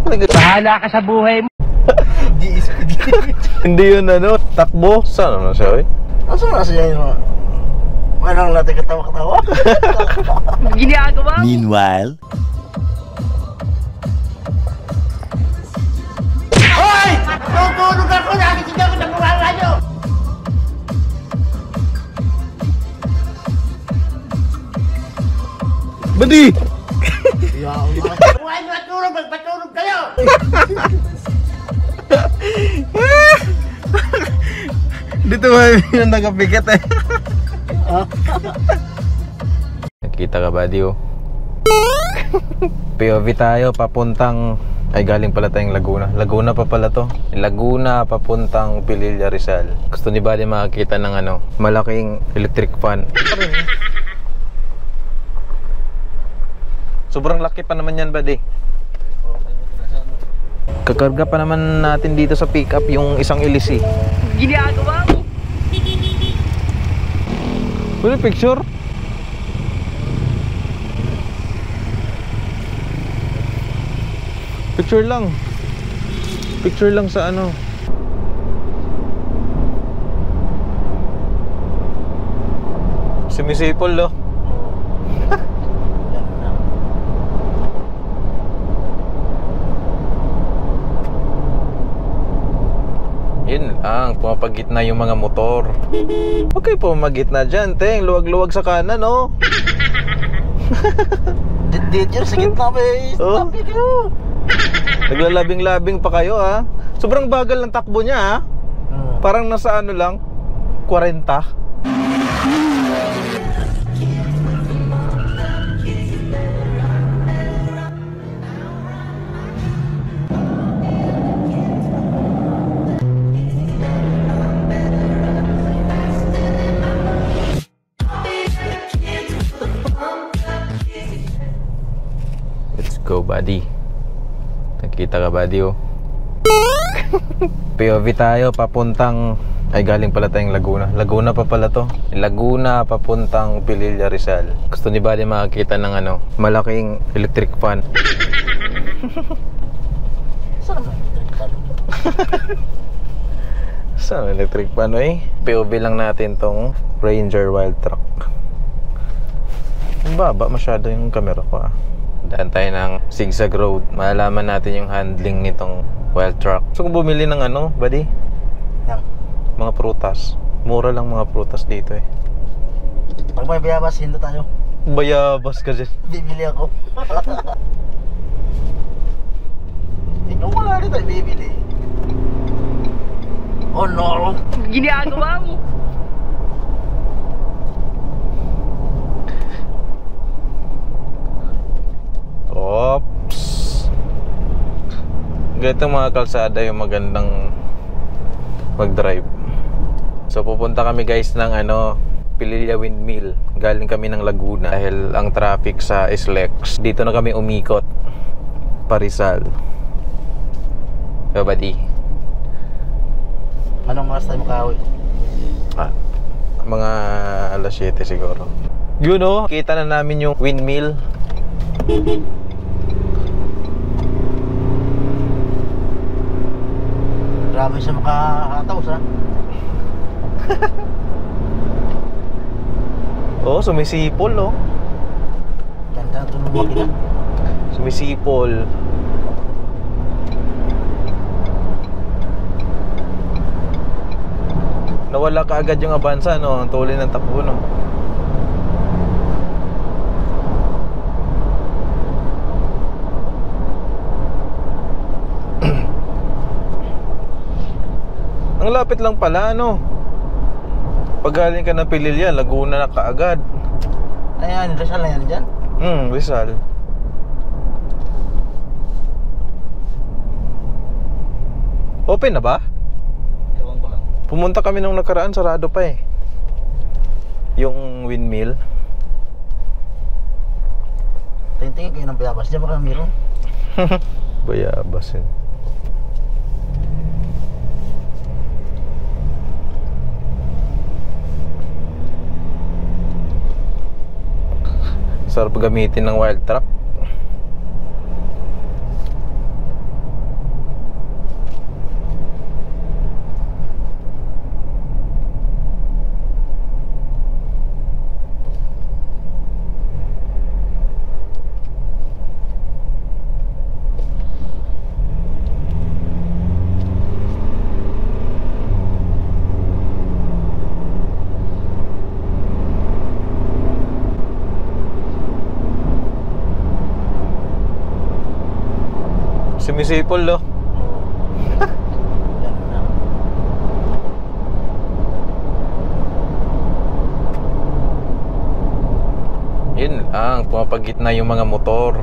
Bahala ka sa buhay mo. Di speed limit. Hindi yun ano, takbo. Saan na siya, eh? Asa na siya yun? Manang natin katawa-katawa. Ginagawa mo. Meanwhile, Hoy! Tutulog ako! Nakikita ko ng mga radyo! Badi! Huwag nyo matulog! Magpatulog kayo! Dito ba yung nakapikat eh? Nakita ka ba, Dio? POV tayo, papuntang... Ay, galing pala tayong Laguna. Laguna pa pala to. Laguna, papuntang Pililla, Rizal. Gusto ni Buddy makakita ng ano, malaking electric fan. Sobrang laki pa naman yan, Buddy. Kakarga pa naman natin dito sa pickup yung isang ilisi. Ginagawa mo. Wala picture? Picture lang. Picture lang sa ano. Sumisipol, no? Yun lang, pumapagitna yung mga motor. Okay po, magitna dyan, teng. Luwag-luwag sa kanan, no? Danger sa gitna, may Oh. stop video. Naglalabing-labing pa kayo, ha? Sobrang bagal ng takbo niya, ha? Parang nasa ano lang, 40. Let's go, buddy. Nakita ka, buddy, oh. POV tayo, papuntang... Ay, galing pala tayong Laguna. Laguna pa pala to. Laguna, papuntang Pililla, Rizal. Gusto ni Buddy makakita ng ano, malaking electric fan. Saan naman electric fan? Saan electric fan, eh? POV lang natin tong Ranger Wild Truck. Ang baba masyado yung camera ko, ah. Daan tayo ng zigzag road. Malalaman natin yung handling nitong wild truck. So kung bumili ng ano, Buddy? Yang. Mga prutas. Mura lang mga prutas dito, eh. Pag may bayabas, hinto tayo. Bayabas ka dyan. Bibili ako. Ikaw wala rin tayo bibili. Oh no! Ginagawa mo. Oops. Ganito mga kalsada yung magandang mag-drive. So pupunta kami guys ng ano, Pililla Windmill. Galing kami ng Laguna dahil ang traffic sa SLEX. Dito na kami umikot pa Rizal. Yo, buddy. Anong oras tayo makauwi? Mga alas 7 siguro. Yun, oh, kita na namin yung windmill. Grabe siya makakataos, ha? Oh, sumisipol, oh. Ganda na ito ng makina. Sumisipol. Nawala ka agad yung abansa, no? Ang tuloy ng takbo, no? Ang lapit lang pala, no? Pag galing ka ng Pililla, Laguna na kaagad. Ayan, Rizal na yan dyan. Rizal. Open na ba? Ewan ko lang. Pumunta kami nung nakaraan, sarado pa eh. Yung windmill. Tingin-tingin kayo ng bayabas. Diyan ba kayo meron? Bayabas eh. Sarap gamitin ng wild truck. Sumisipol, no? Yan na. Yun lang, pumapagitna yung mga motor.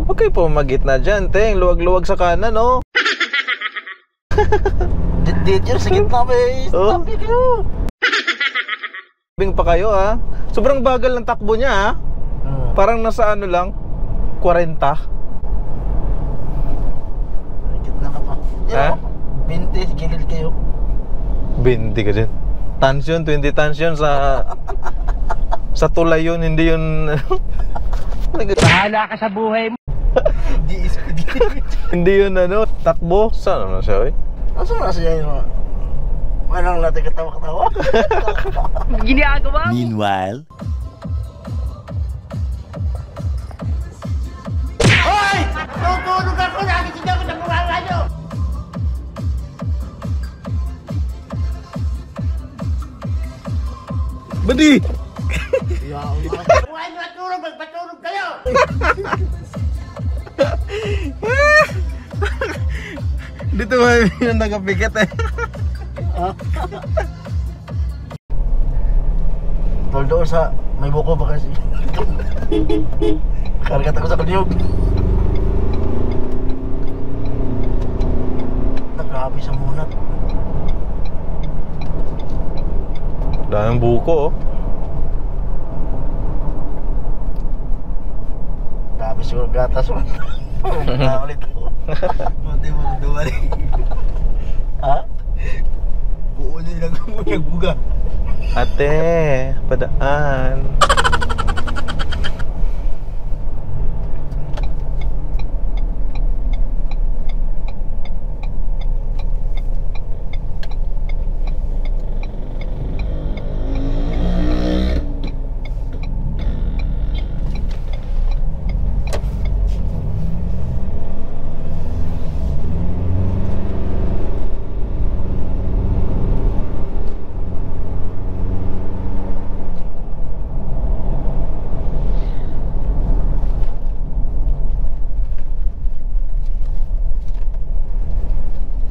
Huwag kayo pumagitna dyan, teng. Luwag-luwag sa kanan, no? Dito sa gitna ba eh. Oh. Stop kayo. Bing pa kayo, ha? Sobrang bagal ng takbo niya, ha? Parang nasa ano lang, 40. Gitna ka pa. Ha? 20, gilid kayo. 20 ka dyan. Tansyon, 20 tansyon sa tulay yun, hindi yun. Bahala ka sa buhay mo. Di speed limit. Hindi yun ano, takbo. Saan na siya, eh? Nasaan na siya yun? Manang natin katawa-katawa. Ginagawa mo. Meanwhile, Hoy! Tutulog ako! Nakikita ko sa mukha nyo! Badi! Huwag nyo natulog! Magpatulog kayo! Dito ba yung nagapikit, eh? Tol doon sa may buko ba kasi. Kargat ako sa kaliyog. Grabe sa munat. Daming buko, oh. Grabe siguro gatas mo. Wala ulit ako. Mati mo na dumali. Ha? Buo niya nagbuga. Ate, padaan.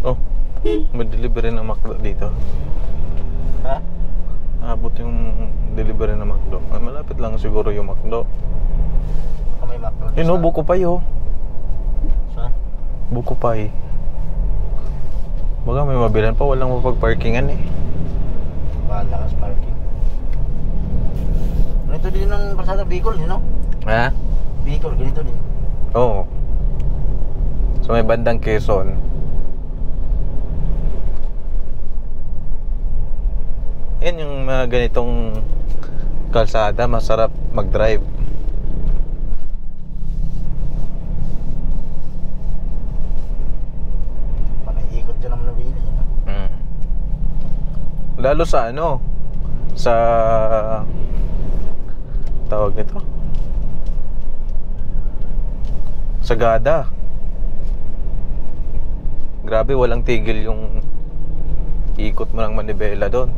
Oh, may delivery ng McDo dito. Ha? Abot yung delivery ng McDo. Ay, malapit lang siguro yung McDo. Baka may McDonald's. Yun, oh, buko pay, oh. Saan? Buko pay. Baga may mabilan pa, walang mapag-parkingan, eh. Bahala ka sa parking. Ganito din ng Kalsada Bicol, you know? Ha? Bicol, ganito din. Oo. So may bandang Quezon. Yan yung mga ganitong kalsada, masarap mag-drive. Panaikot dyan naman nabili. Lalo sa ano, sa tawag nito, Sagada. Grabe, walang tigil yung ikot mo ng manibela doon.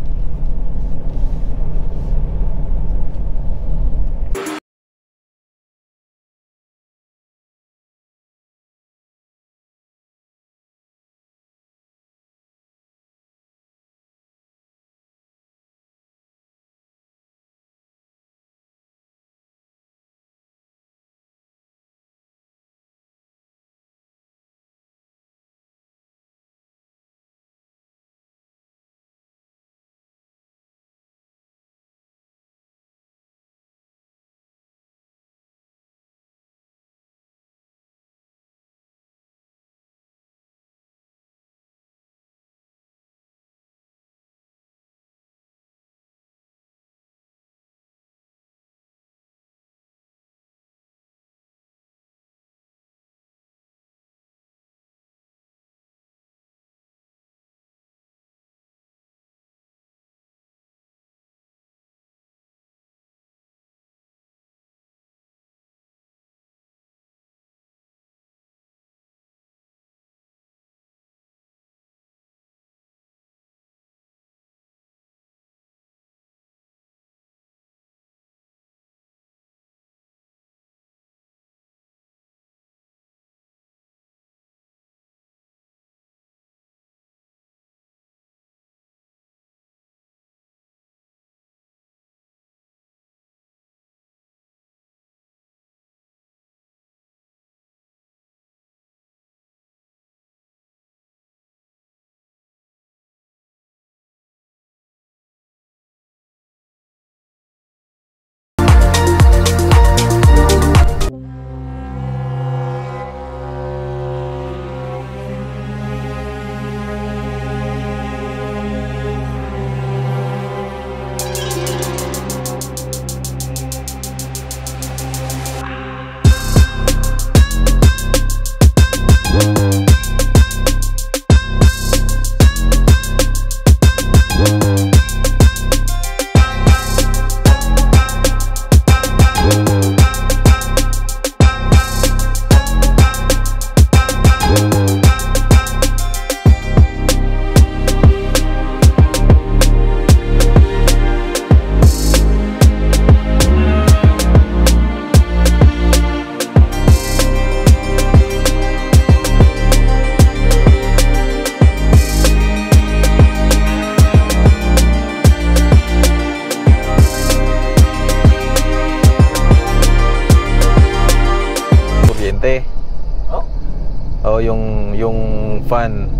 O yung fan,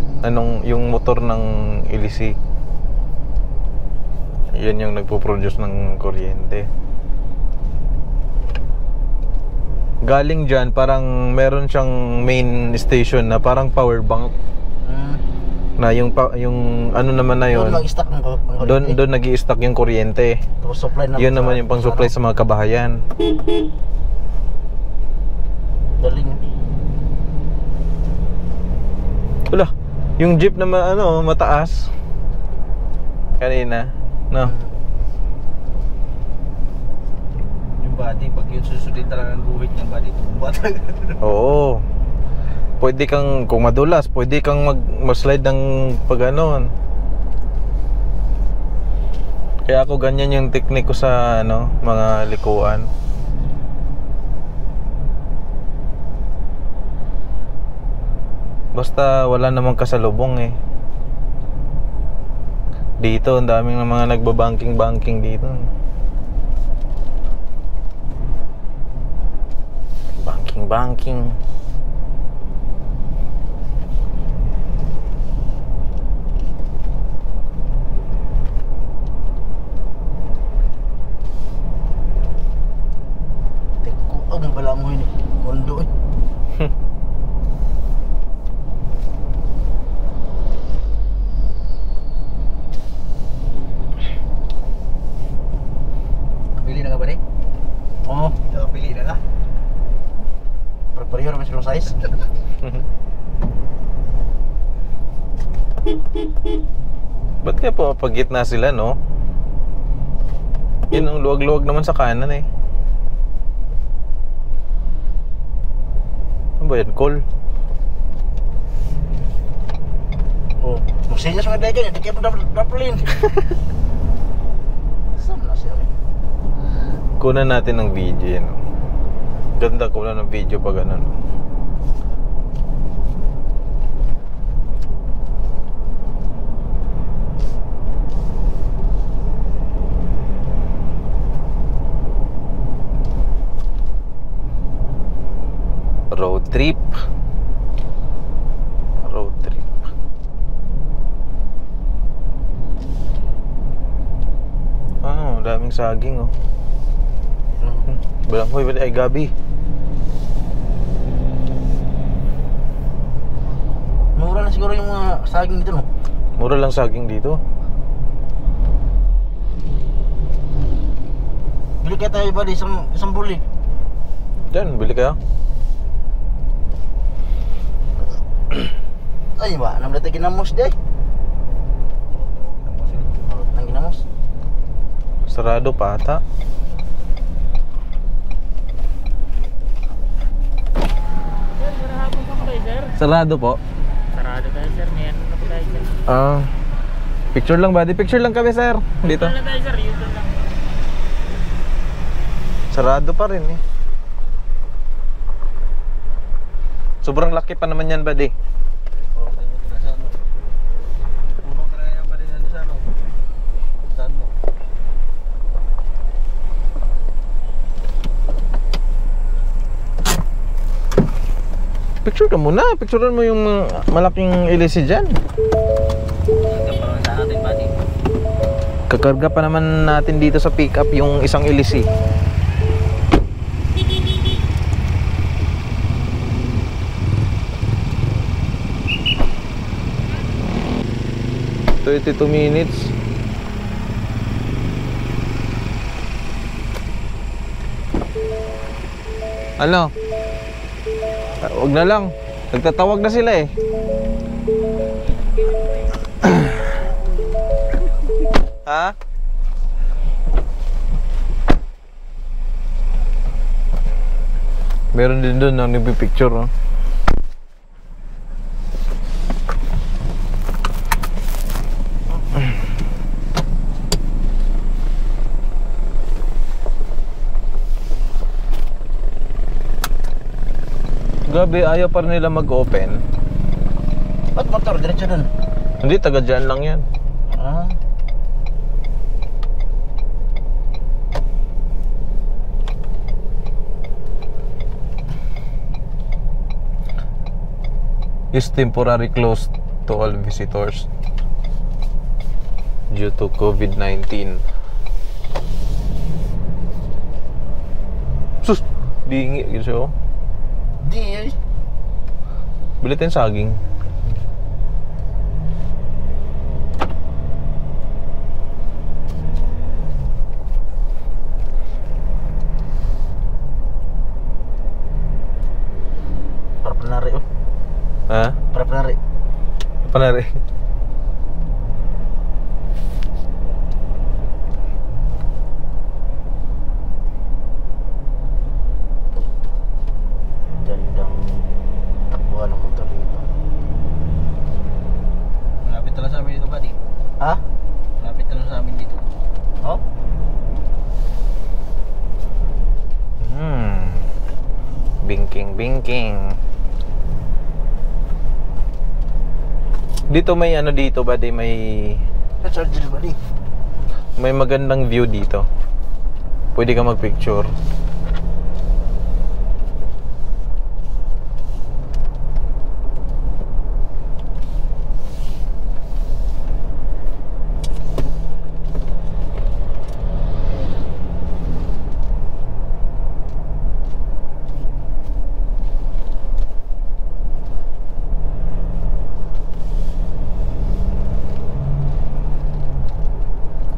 yung motor ng LC. Yan yung nagpo-produce ng kuryente. Galing dyan, parang meron siyang main station na parang power bank. Na yung ano naman na yun, Doon mag-stock ng kuryente. doon nag-i-stock yung kuryente. Tapos supply na. Yun naman yung pang-supply sa mga kabahayan. Galing. Wala, yung jeep na mataas kanina, no? Yung body, pag yun susundin talaga ang guhit ng body, tumba talaga. Oo. Pwede kang, kung madulas, pwede kang mag-slide ng pag ganon. Kaya ako ganyan yung teknik ko sa mga likuan. Basta wala namang kasalubong eh. Dito, ang daming mga nagbabanking-banking dito. Banking-banking. Teko, ang balangoy ni mundo eh. Pili na ka ba, Day? Oo. Pili na ka. Prepare naman silang size. Ba't kaya po pag gitna sila, no? Yun ang luwag-luwag naman sa kanan eh. Ano ba yan? Call? Oh, magsinyas mga Day dyan, hindi kayo daplin. Saan na siya? Kunan natin ng video yan. Ganda kunan ng video pag ganun. Road trip. Road trip. Daming saging oh. Balanghoy, ay gabi. Mura na siguro yung mga saging dito, no? Mura lang saging dito. Bili kaya tayo ba isang buli? Diyan, bili kayo. Ay ba, naman natin ginamos day. Ang ginamos? Sarado pa ata. Sarado po. Sarado tayo sir, may ano na po tayo sir. Picture lang buddy, picture lang kami sir. Dito. Ano na tayo sir, yun lang. Sarado pa rin eh. Sobrang laki pa naman yan buddy. Puno ka na yan ba rin yan sa ano? Saan mo? Picture ka muna, picturean mo yung malaking LC dyan. Parang saan natin ba dito? Kakarga pa naman natin dito sa pickup yung isang LC. $32 minutes. Ano? Huwag na lang. Nagtatawag na sila eh. Ha? Meron din doon ang nagpipicture, no? Gabi, ayaw pa rin nila mag-open. Ba't motor? Diretso dun? Hindi, taga dyan lang yan. Ah. is temporarily closed to all visitors due to COVID-19. Sus! Dingi gitu siya, oh. Di, Bilitin saging. para penari, oh. Ha? Para penari. Apa na rin? Gandang takbuhan ng motor dito. Malapit na lang sa amin dito, buddy. Ha? Malapit na lang sa amin dito. Oh? Binking. Dito may ano dito ba? May Na-charger ba di? magandang view dito. Pwede ka magpicture.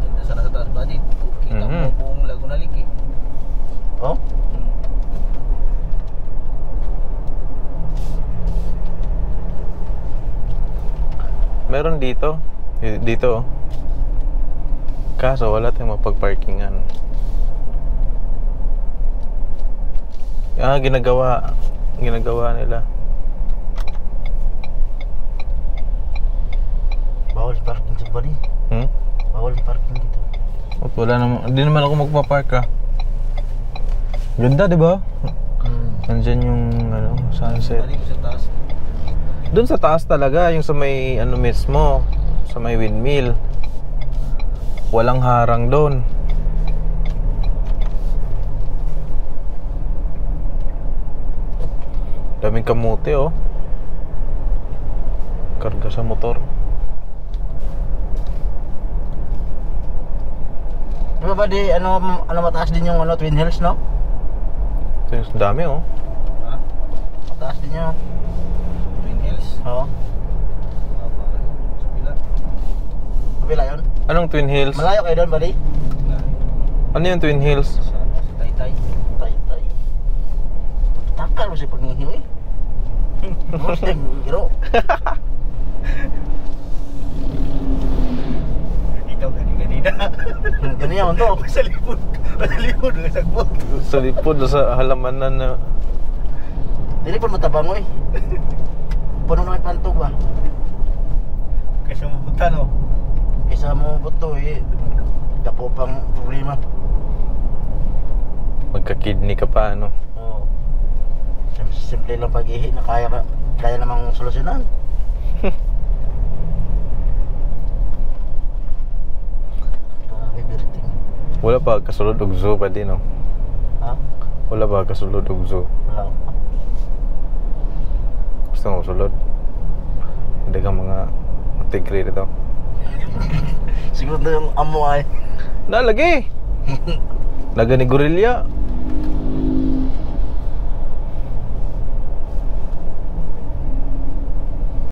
Ganda sana sa taas, buddy. Kita mo Mhm. buong Laguna Lake, eh. Oh? Meron dito. Dito. Kaso wala tayong mapag-parkingan. Ginagawa nila. Bawal parking dito ba di? Bawal parking dito. Wala naman. Hindi naman ako magpa-park ah. Ganda, di ba? Nandiyan yung sunset. Buddy, sa taas. Doon sa taas talaga, yung sa may mismo, sa may windmill. Walang harang doon. Daming kamote, oh. Karga sa motor. Di ba ba di, ano mataas din yung Twin Hills, no? Ito yung dami, oh. Ha? Mataas din yung, Twin Hills. oo. Sa pila. Kabila yun. Anong Twin Hills? Malayo kayo doon ba di? Ano yung Twin Hills? Sa Taytay. Tay. Takal mo si pagnihiw eh. Mustang, giro. Ikaw ganina. Ganyan to. Sa likod ng sagbot. Sa lipod, sa halamanan na. Dili pa matabang eh. Puno na may pantog ba? Kasi mabuta, no? Isa mo buto eh. Dako pang problema. Magka-kidney ka pa, ano? Oo. Simple lang pag-ihi na kaya namang solusyonan. Grabe, birting. Wala pa kasulod og zoo pa din, no? Ha? Wala ba kasulod og zoo? Wala pa. Gusto mo sulod? Hindi ka mga tigre dito. Siguro na yung amo ay. Nalagi! Laga ni gorilla.